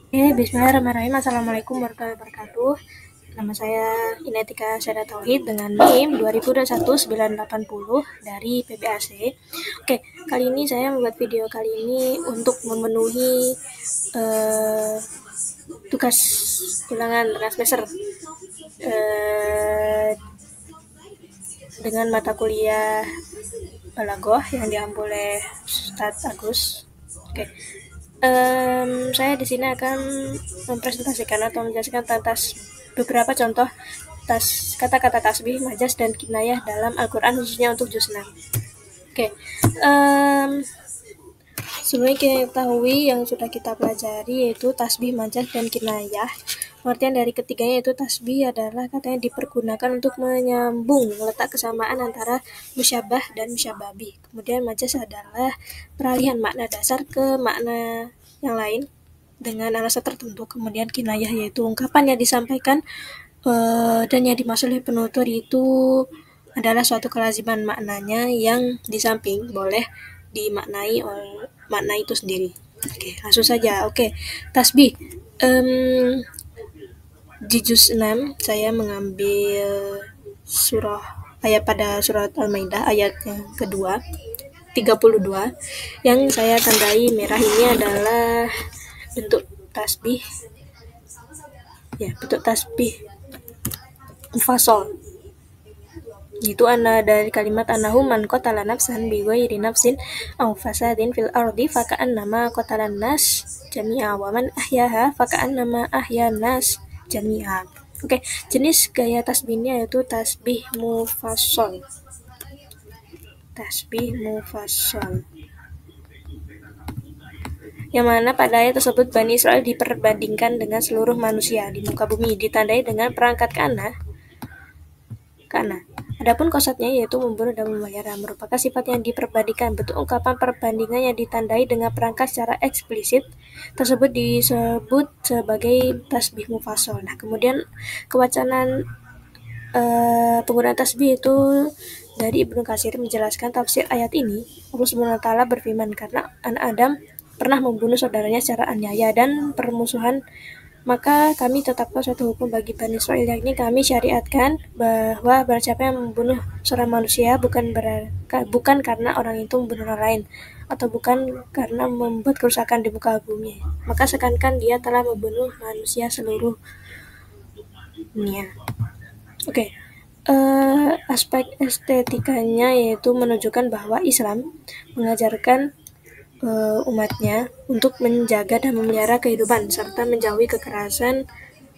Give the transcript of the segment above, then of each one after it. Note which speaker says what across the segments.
Speaker 1: Bismillahirrahmanirrahim. Assalamualaikum warahmatullahi wabarakatuh. Nama saya Inetika Syada Tauhid dengan NIM 2021-980 dari PBAC. Oke, kali ini saya membuat video kali ini untuk memenuhi eh, tugas ulangan dengan semester dengan mata kuliah Balagoh yang diambil oleh Ustadz Agus. Oke, saya di sini akan mempresentasikan atau menjelaskan tentang beberapa contoh kata-kata tasbih, majas, dan kinayah dalam Al-Quran khususnya untuk juz 6. Oke, sebelumnya kita ketahui yang sudah kita pelajari yaitu tasbih, majas, dan kinayah. Pengertian dari ketiganya yaitu tasbih adalah katanya dipergunakan untuk menyambung letak kesamaan antara musyabah dan musyababih. Kemudian majas adalah peralihan makna dasar ke makna yang lain dengan alasan tertentu. Kemudian kinayah yaitu ungkapan yang disampaikan dan yang dimaksud oleh penutur itu adalah suatu kelaziman maknanya yang di samping boleh dimaknai oleh makna itu sendiri. Oke, langsung saja. Oke, tasbih. Di juz 6 saya mengambil ayat pada surat Al-Maidah ayat yang kedua 32. Yang saya tandai merah ini adalah bentuk tasbih. Ya, bentuk tasbih mufasol. Itu dari kalimat anahu man qatala nafsan bi ghairi nafsin aw fasadin fil ardi faka'annama qatalan nas jami'a wa man ahyaha faka'annama ahyan nas jami'a. Oke, jenis gaya tasbihnya yaitu tasbih mufassal. Tasbih mufassal. Yang mana pada ayat tersebut Bani Israel diperbandingkan dengan seluruh manusia di muka bumi, ditandai dengan perangkat kana. Adapun kosatnya yaitu membunuh dan memelihara merupakan sifat yang diperbandingkan. Bentuk ungkapan perbandingan yang ditandai dengan perangkat secara eksplisit tersebut disebut sebagai tasbih mufassal. Nah, kemudian kewacanan penggunaan tasbih itu dari Ibnu Katsir menjelaskan tafsir ayat ini. Allah SWT berfirman, karena anak Adam pernah membunuh saudaranya secara aniaya dan permusuhan, maka kami tetapkan suatu hukum bagi Bani Israel, yakni kami syariatkan bahwa barang siapa yang membunuh seorang manusia bukan karena orang itu membunuh orang lain atau bukan karena membuat kerusakan di muka bumi, maka seakan-akan dia telah membunuh manusia seluruh dunia. Oke. Aspek estetikanya yaitu menunjukkan bahwa Islam mengajarkan umatnya untuk menjaga dan memelihara kehidupan serta menjauhi kekerasan.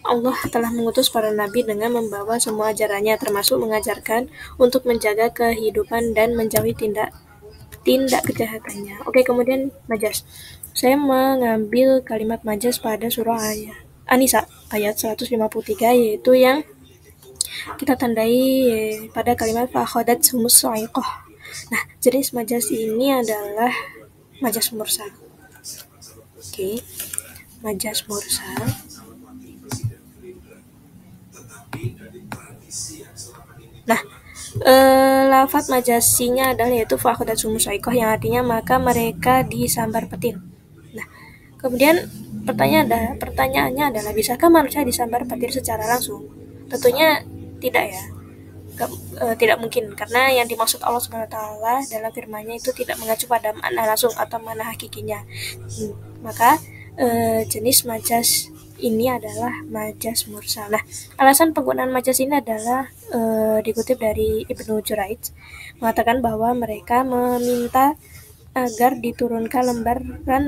Speaker 1: Allah telah mengutus para nabi dengan membawa semua ajarannya, termasuk mengajarkan untuk menjaga kehidupan dan menjauhi tindak kejahatannya. Oke, kemudian majas. Saya mengambil kalimat majas pada surah An-Nisa ayat 153 yaitu yang kita tandai pada kalimat fakhodat sumus so'ikoh. Nah, jenis majas ini adalah majas mursal. Oke, majas mursal. Nah, lafaz majasinya adalah yaitu fakhodat sumus so'ikoh yang artinya maka mereka disambar petir. Nah, kemudian pertanyaannya adalah bisakah manusia disambar petir secara langsung? Tentunya tidak ya. Tidak mungkin karena yang dimaksud Allah SWT dalam firman-Nya itu tidak mengacu pada makna langsung atau makna hakikinya. Maka jenis majas ini adalah majas mursal. Nah, alasan penggunaan majas ini adalah dikutip dari Ibnu Juraij mengatakan bahwa mereka meminta agar diturunkan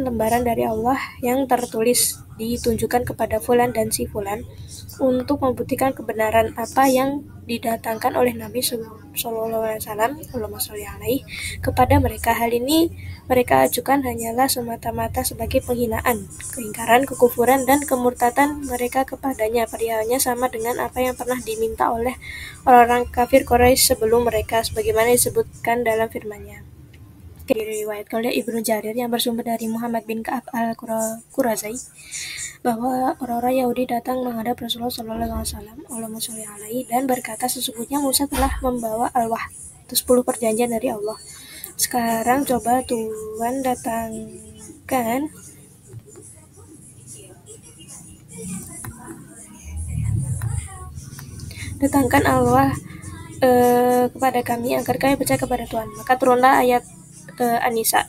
Speaker 1: lembaran dari Allah yang tertulis ditunjukkan kepada fulan dan si fulan untuk membuktikan kebenaran apa yang didatangkan oleh Nabi Sallallahu Alaihi Wasallam kepada mereka. Hal ini mereka ajukan hanyalah semata-mata sebagai penghinaan, keingkaran, kekufuran, dan kemurtadan mereka kepadanya. Perihalnya sama dengan apa yang pernah diminta oleh orang-orang kafir Quraisy sebelum mereka, sebagaimana disebutkan dalam firman-Nya. Diriwayatkan oleh Ibnu Jarir yang bersumber dari Muhammad bin Ka'ab al-Qurazai bahwa orang-orang Yahudi datang menghadap Rasulullah SAW dan berkata, sesungguhnya Musa telah membawa al-wah, 10 perjanjian dari Allah. Sekarang coba Tuhan datangkan Datangkan Allah kepada kami agar kami percaya kepada Tuhan. Maka turunlah ayat An-Nisa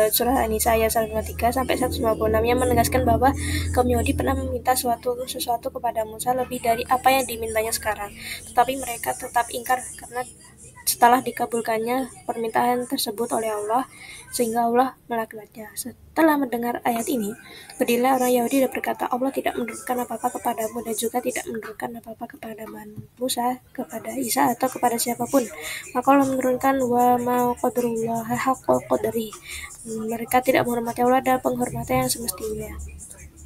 Speaker 1: surah An-Nisa ayat 153 sampai 156 yang menegaskan bahwa kaum Yahudi pernah meminta sesuatu kepada Musa lebih dari apa yang dimintanya sekarang, tetapi mereka tetap ingkar karena setelah dikabulkannya permintaan tersebut oleh Allah, sehingga Allah melaknatnya. Setelah mendengar ayat ini, berdirilah orang Yahudi dan berkata, Allah tidak menurunkan apa-apa kepadamu dan juga tidak menurunkan apa-apa kepada Musa, kepada Isa, atau kepada siapapun. Maka Allah menurunkan wa ma qadarullah haqqa qadri. Mereka tidak menghormati Allah dan penghormatan yang semestinya.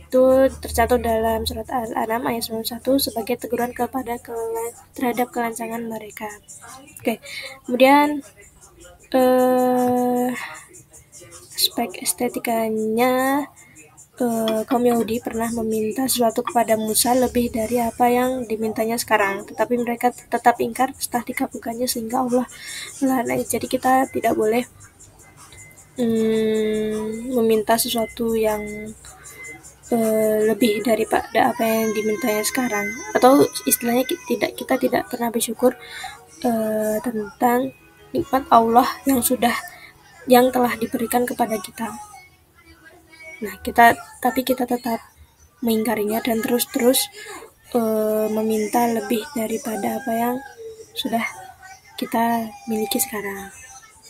Speaker 1: Itu tercantum dalam surat Al-An'am ayat 91 sebagai teguran terhadap kelancangan mereka. Oke, kemudian aspek estetikanya, kaum Yahudi pernah meminta sesuatu kepada Musa lebih dari apa yang dimintanya sekarang, tetapi mereka tetap ingkar setelah dikabulkannya sehingga Allah melarang. Jadi kita tidak boleh meminta sesuatu yang lebih daripada apa yang dimintanya sekarang, atau istilahnya kita tidak pernah bersyukur tentang nikmat Allah yang telah diberikan kepada kita. Nah, tapi kita tetap mengingkarinya dan terus meminta lebih daripada apa yang sudah kita miliki sekarang.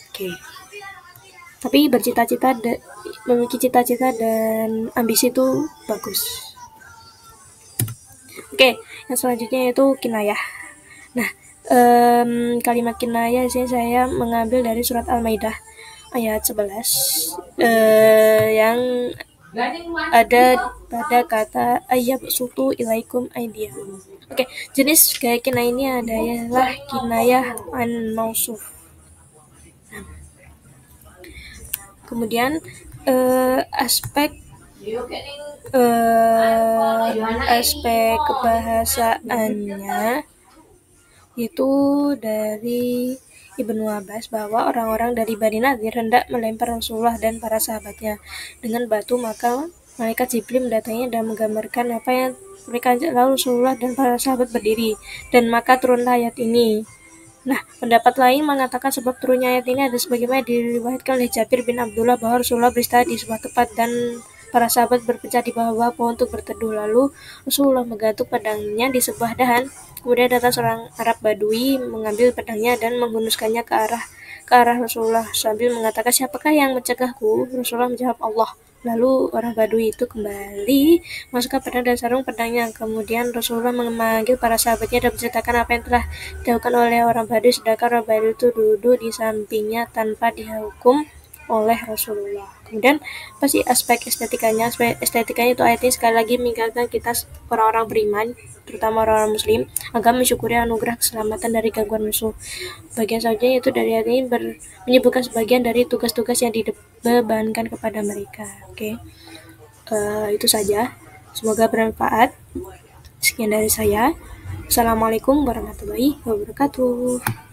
Speaker 1: Oke. Tapi memiliki cita-cita dan ambisi itu bagus. Oke, yang selanjutnya itu kinayah. Nah, kalimat kinayah sih saya mengambil dari surat Al-Maidah ayat 11 yang ada pada kata ayyabsutu ilaikum aydiyahum. Oke, jenis gaya kinayah ini adalah kinayah an-mausuf. Kemudian aspek kebahasaannya itu dari Ibnu Abbas bahwa orang-orang dari Bani Nadir hendak melempar Rasulullah dan para sahabatnya dengan batu, maka malaikat Jibril mendatanginya dan menggambarkan apa yang mereka lalu Rasulullah dan para sahabat berdiri, dan maka turunlah ayat ini. Nah, pendapat lain mengatakan sebab turunnya ayat ini ada sebagaimana diriwayatkan oleh Jabir bin Abdullah bahwa Rasulullah beristirahat di sebuah tempat dan para sahabat berpecah di bawah pohon untuk berteduh. Lalu Rasulullah menggantung pedangnya di sebuah dahan. Kemudian datang seorang Arab Badui mengambil pedangnya dan menghunuskannya ke arah Rasulullah sambil mengatakan, siapakah yang mencegahku? Rasulullah menjawab, Allah. Lalu orang Badui itu kembali masukkan pedang dan sarung pedangnya. Kemudian Rasulullah memanggil para sahabatnya dan menceritakan apa yang telah dilakukan oleh orang Badui, sedangkan orang Badui itu duduk di sampingnya tanpa dihukum oleh Rasulullah. Kemudian pasti aspek estetikanya itu ayat ini sekali lagi mengingatkan kita orang-orang beriman, terutama orang-orang muslim, agar mensyukuri anugerah keselamatan dari gangguan musuh. Bagian selanjutnya itu dari ayat ini menyebutkan sebagian dari tugas-tugas yang dibebankan kepada mereka. Oke. Itu saja. Semoga bermanfaat. Sekian dari saya. Assalamualaikum warahmatullahi wabarakatuh.